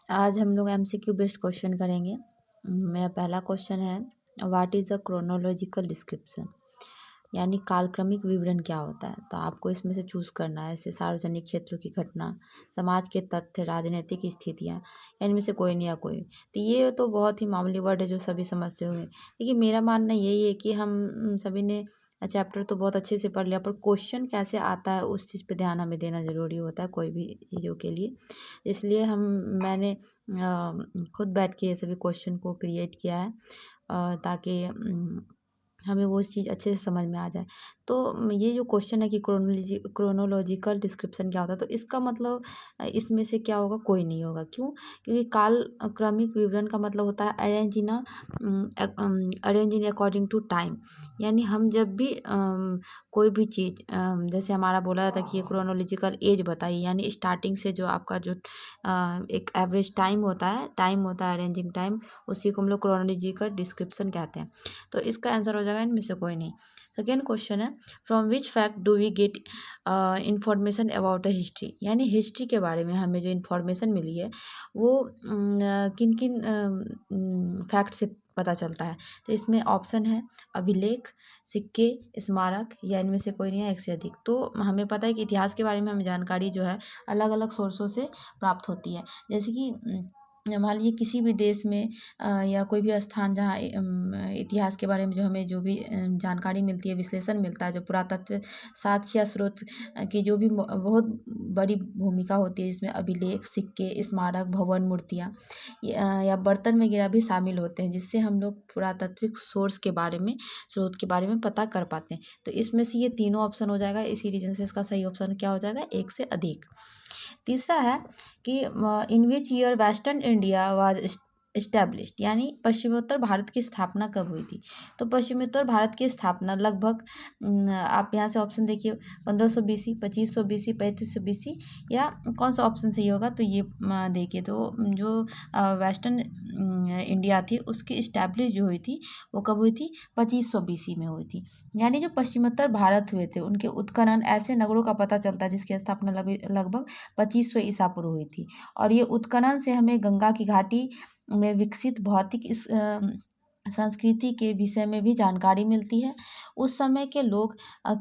आज हम लोग एमसीक्यू बेस्ड क्वेश्चन करेंगे। मेरा पहला क्वेश्चन है, what is a chronological description, यानी कालक्रमिक विवरण क्या होता है। तो आपको इसमें से चूज करना है, जैसे सार्वजनिक क्षेत्रों की घटना, समाज के तथ्य, राजनीतिक स्थितियाँ, या इनमें से कोई नहीं या कोई। तो ये तो बहुत ही मामूली वर्ड है जो सभी समझते होंगे। देखिए, मेरा मानना यही है कि हम सभी ने चैप्टर तो बहुत अच्छे से पढ़ लिया, पर क्वेश्चन कैसे आता है उस चीज़ पे ध्यान हमें देना ज़रूरी होता है कोई भी चीज़ों के लिए। इसलिए मैंने खुद बैठ के ये सभी क्वेश्चन को क्रिएट किया है, ताकि हमें वो चीज़ अच्छे से समझ में आ जाए। तो ये जो क्वेश्चन है कि क्रोनोलॉजिकल डिस्क्रिप्शन क्या होता है, तो इसका मतलब इसमें से क्या होगा, कोई नहीं होगा। क्यों? क्योंकि काल क्रमिक विवरण का मतलब होता है arrange in according to time. यानी हम जब भी कोई भी चीज़, जैसे हमारा बोला जाता है कि ये क्रोनोलॉजिकल एज बताइए, यानी स्टार्टिंग से जो आपका जो एक एवरेज टाइम होता है अरेंजिंग टाइम, उसी को हम लोग क्रोनोलॉजिकल डिस्क्रिप्शन कहते हैं। तो इसका आंसर हो जाएगा इनमें से कोई नहीं। सेकेंड क्वेश्चन है, from which fact do we get information about a history, यानी हिस्ट्री के बारे में हमें जो इन्फॉर्मेशन मिली है वो किन किन फैक्ट से पता चलता है। तो इसमें ऑप्शन है अभिलेख, सिक्के, स्मारक, या इनमें से कोई नहीं है एक से अधिक। तो हमें पता है कि इतिहास के बारे में हमें जानकारी जो है अलग अलग सोर्सों से प्राप्त होती है। जैसे कि मान लीजिए किसी भी देश में या कोई भी स्थान जहाँ इतिहास के बारे में जो हमें जो भी जानकारी मिलती है, विश्लेषण मिलता है, जो पुरातत्व साक्ष्य या स्रोत की जो भी बहुत बड़ी भूमिका होती है, इसमें अभिलेख, सिक्के, स्मारक, भवन, मूर्तियाँ या बर्तन वगैरह भी शामिल होते हैं, जिससे हम लोग पुरातात्विक स्रोत के बारे में पता कर पाते हैं। तो इसमें से ये तीनों ऑप्शन हो जाएगा। इसी रीजन से इसका सही ऑप्शन क्या हो जाएगा, एक से अधिक। तीसरा है कि in which year western India was established, यानी पश्चिमोत्तर भारत की स्थापना कब हुई थी। तो पश्चिमोत्तर भारत की स्थापना लगभग आप यहाँ से ऑप्शन देखिए, 1500 BC, 2500 BC, 3500 BC, या कौन सा ऑप्शन सही होगा। तो ये देखिए, तो जो वेस्टर्न इंडिया थी उसकी इस्टेब्लिश जो हुई थी वो कब हुई थी, 2500 BC में हुई थी। यानी जो पश्चिमोत्तर भारत हुए थे उनके उत्खनन ऐसे नगरों का पता चलता है जिसकी स्थापना लगभग 2500 ईसा पूर्व हुई थी। और ये उत्खनन से हमें गंगा की घाटी में विकसित भौतिक संस्कृति के विषय में भी जानकारी मिलती है। उस समय के लोग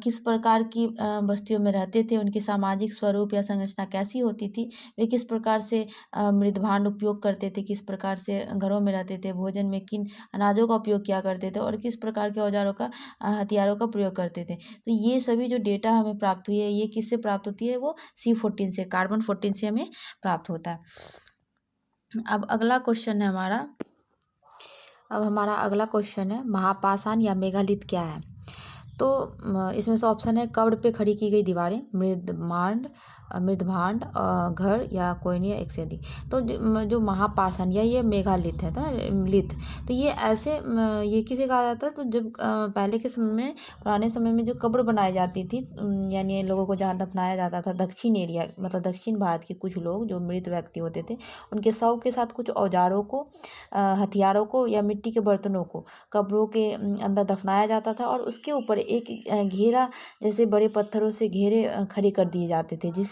किस प्रकार की बस्तियों में रहते थे, उनके सामाजिक स्वरूप या संरचना कैसी होती थी, वे किस प्रकार से मृदभांड उपयोग करते थे, किस प्रकार से घरों में रहते थे, भोजन में किन अनाजों का उपयोग किया करते थे, और किस प्रकार के औजारों का हथियारों का प्रयोग करते थे। तो ये सभी जो डेटा हमें प्राप्त हुई है, ये किससे प्राप्त होती है, वो C14 से, कार्बन 14 से हमें प्राप्त होता है। अब हमारा अगला क्वेश्चन है, महापाषाण या मेगालिथ क्या है। तो इसमें से ऑप्शन है कब्र पे खड़ी की गई दीवारें, मृदभांड, घर, या कोई नहीं है एक से अधिक। तो जो महापाषाण या ये मेगालिथ है, तो लिथ, तो ये ऐसे ये किसे कहा जाता है, तो जब पहले के समय में, पुराने समय में जो कब्र बनाई जाती थी, यानी लोगों को जहाँ दफनाया जाता था, दक्षिण एरिया मतलब दक्षिण भारत के कुछ लोग जो मृत व्यक्ति होते थे, उनके शव के साथ कुछ औजारों को, हथियारों को, या मिट्टी के बर्तनों को कब्रों के अंदर दफनाया जाता था, और उसके ऊपर एक घेरा जैसे बड़े पत्थरों से घेरे खड़े कर दिए जाते थे, जिस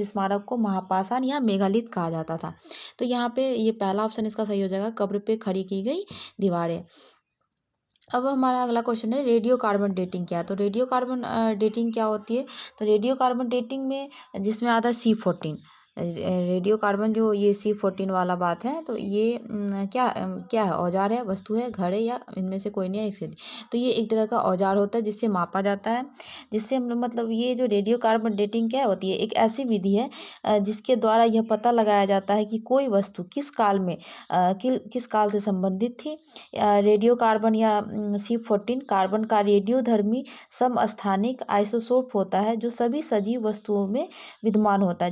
स्मारक को महापाषाण या मेगालिथ कहा जाता था। तो यहाँ पे ये पहला ऑप्शन इसका सही हो जाएगा, कब्र पे खड़ी की गई दीवारें। अब हमारा अगला क्वेश्चन है, रेडियो कार्बन डेटिंग क्या है। तो रेडियो कार्बन डेटिंग क्या होती है। तो रेडियो कार्बन डेटिंग में जिसमें आता है C14, रेडियो कार्बन जो ये C14 वाला बात है, तो ये क्या है, औजार है, वस्तु है, घर है, या इनमें से कोई नहीं है एक से अधिक। तो ये एक तरह का औजार होता है जिससे मापा जाता है, जिससे हम लोग मतलब ये जो रेडियो कार्बन डेटिंग क्या होती है, एक ऐसी विधि है जिसके द्वारा यह पता लगाया जाता है कि कोई वस्तु किस काल में किस काल से संबंधित थी। रेडियो कार्बन या C14 कार्बन का रेडियोधर्मी समस्थानिक आइसोटोप होता है, जो सभी सजीव वस्तुओं में विद्यमान होता है,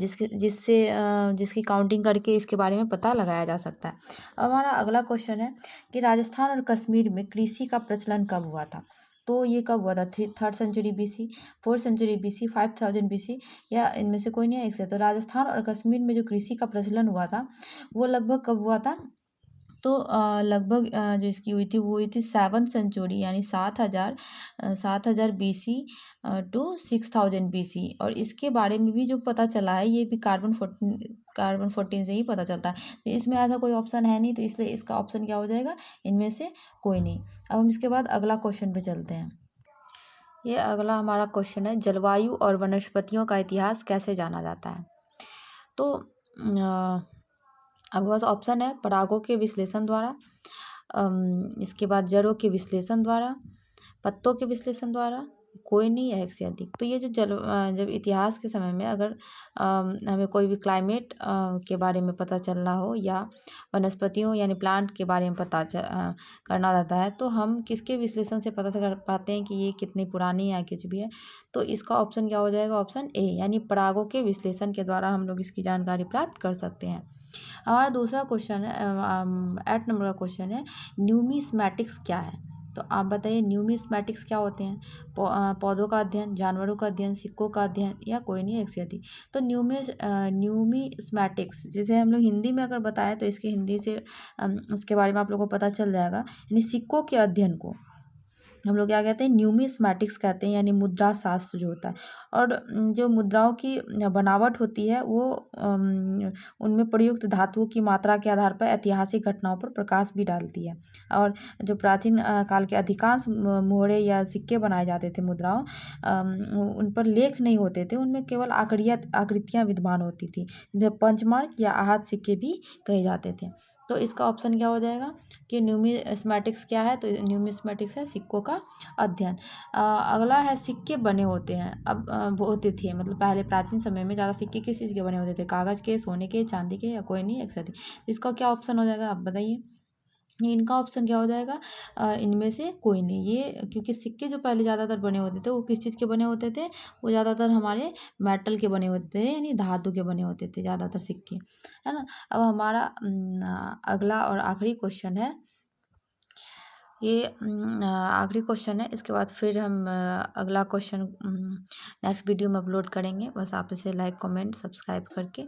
जिसकी काउंटिंग करके इसके बारे में पता लगाया जा सकता है। अब हमारा अगला क्वेश्चन है कि राजस्थान और कश्मीर में कृषि का प्रचलन कब हुआ था। तो ये कब हुआ था, 3rd century BC, 4th century BC, 5000 BC, या इनमें से कोई नहीं है एक से। तो राजस्थान और कश्मीर में जो कृषि का प्रचलन हुआ था वो लगभग कब हुआ था, तो लगभग जो इसकी हुई थी वो हुई थी 7th सेंचुरी, यानी 7,000 BC टू 6,000 BC। और इसके बारे में भी जो पता चला है ये भी कार्बन 14 से ही पता चलता है। तो इसमें ऐसा कोई ऑप्शन है नहीं, तो इसलिए इसका ऑप्शन क्या हो जाएगा, इनमें से कोई नहीं। अब हम इसके बाद अगला क्वेश्चन पे चलते हैं। ये अगला हमारा क्वेश्चन है, जलवायु और वनस्पतियों का इतिहास कैसे जाना जाता है। तो आपके पास ऑप्शन है, परागों के विश्लेषण द्वारा, इसके बाद जड़ों के विश्लेषण द्वारा, पत्तों के विश्लेषण द्वारा, कोई नहीं या एक से अधिक। तो ये जो जब इतिहास के समय में अगर हमें कोई भी क्लाइमेट के बारे में पता चलना हो या वनस्पतियों यानी प्लांट के बारे में करना रहता है, तो हम किसके विश्लेषण से पता कर पाते हैं कि ये कितनी पुरानी या कुछ भी है। तो इसका ऑप्शन क्या हो जाएगा, ऑप्शन ए, यानी परागों के विश्लेषण के द्वारा हम लोग इसकी जानकारी प्राप्त कर सकते हैं। हमारा दूसरा क्वेश्चन है, 8 नंबर का क्वेश्चन है, न्यूमिस्मैटिक्स क्या है। तो आप बताइए न्यूमिस्मैटिक्स क्या होते हैं। पौधों का अध्ययन, जानवरों का अध्ययन, सिक्कों का अध्ययन, या कोई नहीं एक से अधिक। तो न्यूमिस्मैटिक्स जिसे हम लोग हिंदी में अगर बताएं तो इसके हिंदी से इसके बारे में आप लोगों को पता चल जाएगा, यानी सिक्कों के अध्ययन को हम लोग क्या कहते हैं, न्यूमिस्मैटिक्स कहते हैं, यानी मुद्रा शास्त्र जो होता है। और जो मुद्राओं की बनावट होती है वो उनमें प्रयुक्त धातुओं की मात्रा के आधार पर ऐतिहासिक घटनाओं पर प्रकाश भी डालती है। और जो प्राचीन काल के अधिकांश मोहरे या सिक्के बनाए जाते थे मुद्राओं, उन पर लेख नहीं होते थे, उनमें केवल आकृतियाँ विद्यमान होती थी, जिन्हें पंचमार्क या आहत सिक्के भी कहे जाते थे। तो इसका ऑप्शन क्या हो जाएगा कि न्यूमिस्मैटिक्स क्या है। तो न्यूमिस्मैटिक्स है सिक्कों का अध्ययन। अगला है, सिक्के बने होते हैं, अब होते थे मतलब पहले प्राचीन समय में ज़्यादा सिक्के किस चीज़ के बने होते थे, कागज़ के, सोने के, चांदी के, या कोई नहीं एक साथ ही। इसका क्या ऑप्शन हो जाएगा आप बताइए। ये इनका ऑप्शन क्या हो जाएगा, इनमें से कोई नहीं। ये क्योंकि सिक्के जो पहले ज़्यादातर बने होते थे वो किस चीज़ के बने होते थे, वो ज़्यादातर हमारे मेटल के बने होते थे, यानी धातु के बने होते थे ज़्यादातर सिक्के, है ना। अब हमारा अगला और आखिरी क्वेश्चन है, ये आखिरी क्वेश्चन है। इसके बाद फिर हम अगला क्वेश्चन नेक्स्ट वीडियो में अपलोड करेंगे। बस आप इसे लाइक, कमेंट, सब्सक्राइब करके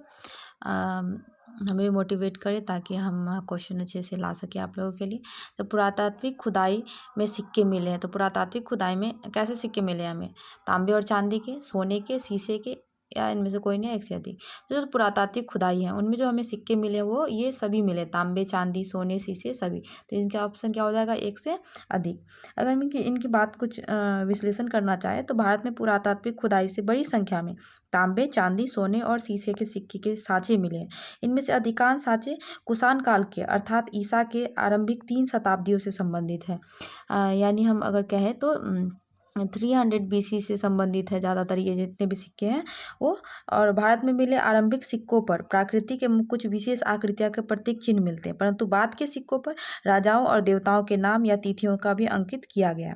हमें मोटिवेट करें ताकि हम क्वेश्चन अच्छे से ला सकें आप लोगों के लिए। तो पुरातात्विक खुदाई में सिक्के मिले हैं, तो पुरातात्विक खुदाई में कैसे सिक्के मिले हैं हमें, तांबे और चांदी के, सोने के, शीशे के, या इनमें से कोई नहीं एक से अधिक। जो पुरातात्विक खुदाई है उनमें जो हमें सिक्के मिले वो ये सभी मिले, तांबे, चांदी, सोने, शीशे सभी। तो इनका ऑप्शन क्या हो जाएगा, एक से अधिक। अगर हम इनकी बात कुछ विश्लेषण करना चाहें तो भारत में पुरातात्विक खुदाई से बड़ी संख्या में तांबे, चांदी, सोने और शीशे के सिक्के के साँचे मिले हैं। इनमें से अधिकांश साँचे कुषाण काल के अर्थात ईसा के आरंभिक 3 शताब्दियों से संबंधित है। यानी हम अगर कहें तो 300 BC से संबंधित है ज़्यादातर ये जितने भी सिक्के हैं वो। और भारत में मिले आरंभिक सिक्कों पर प्राकृतिक एवं कुछ विशेष आकृतियाँ के प्रतीक चिन्ह मिलते हैं, परंतु बाद के सिक्कों पर राजाओं और देवताओं के नाम या तिथियों का भी अंकित किया गया है।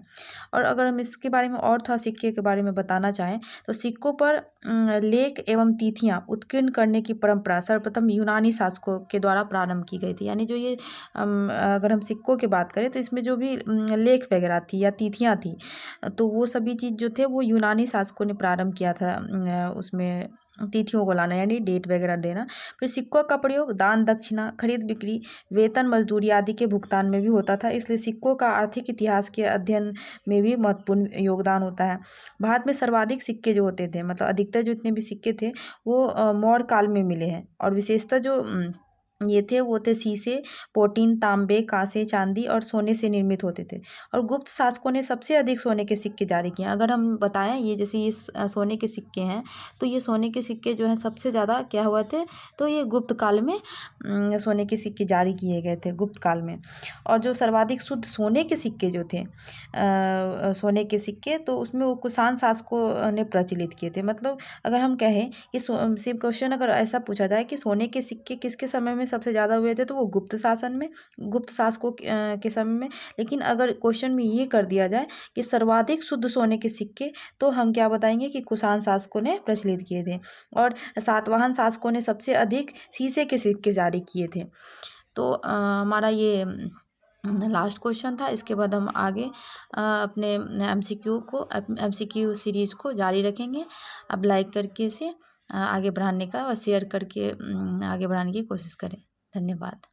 और अगर हम इसके बारे में और थोड़ा सिक्के के बारे में बताना चाहें तो सिक्कों पर लेख एवं तिथियाँ उत्कीर्ण करने की परंपरा सर्वप्रथम यूनानी शासकों के द्वारा प्रारंभ की गई थी। यानी जो ये अगर हम सिक्कों की बात करें तो इसमें जो भी लेख वगैरह थी या तिथियाँ थी, तो वो सभी चीज़ जो थे वो यूनानी शासकों ने प्रारंभ किया था उसमें तिथियों को लाना, यानी डेट वगैरह देना। फिर सिक्कों का प्रयोग दान, दक्षिणा, खरीद बिक्री, वेतन, मजदूरी आदि के भुगतान में भी होता था, इसलिए सिक्कों का आर्थिक इतिहास के अध्ययन में भी महत्वपूर्ण योगदान होता है। भारत में सर्वाधिक सिक्के जो होते थे मतलब अधिकतर जो इतने भी सिक्के थे वो मौर्य काल में मिले हैं, और विशेषतः जो ये थे वो थे शीशे, पोटीन, तांबे, कांसे, चांदी और सोने से निर्मित होते थे। और गुप्त शासकों ने सबसे अधिक सोने के सिक्के जारी किए। अगर हम बताएं ये जैसे ये सोने के सिक्के हैं, तो ये सोने के सिक्के जो हैं सबसे ज़्यादा क्या हुआ थे, तो ये गुप्त काल में सोने के सिक्के जारी किए गए थे गुप्त काल में। और जो सर्वाधिक शुद्ध सोने के सिक्के जो थे सोने के सिक्के, तो उसमें वो कुषाण शासकों ने प्रचलित किए थे। मतलब अगर हम कहें कि सिर्फ क्वेश्चन अगर ऐसा पूछा जाए कि सोने के सिक्के किसके समय में सबसे ज़्यादा हुए थे, तो वो गुप्त शासकों के समय में। लेकिन अगर क्वेश्चन में ये कर दिया जाए कि सर्वाधिक शुद्ध सोने के सिक्के, तो हम क्या बताएंगे कि कुषाण शासकों ने प्रचलित किए थे। और सातवाहन शासकों ने सबसे अधिक शीशे के सिक्के जारी किए थे। तो हमारा ये लास्ट क्वेश्चन था। इसके बाद हम आगे अपने MCQ सीरीज़ को जारी रखेंगे। अब लाइक करके इसे आगे बढ़ाने का और शेयर करके आगे बढ़ाने की कोशिश करें। धन्यवाद।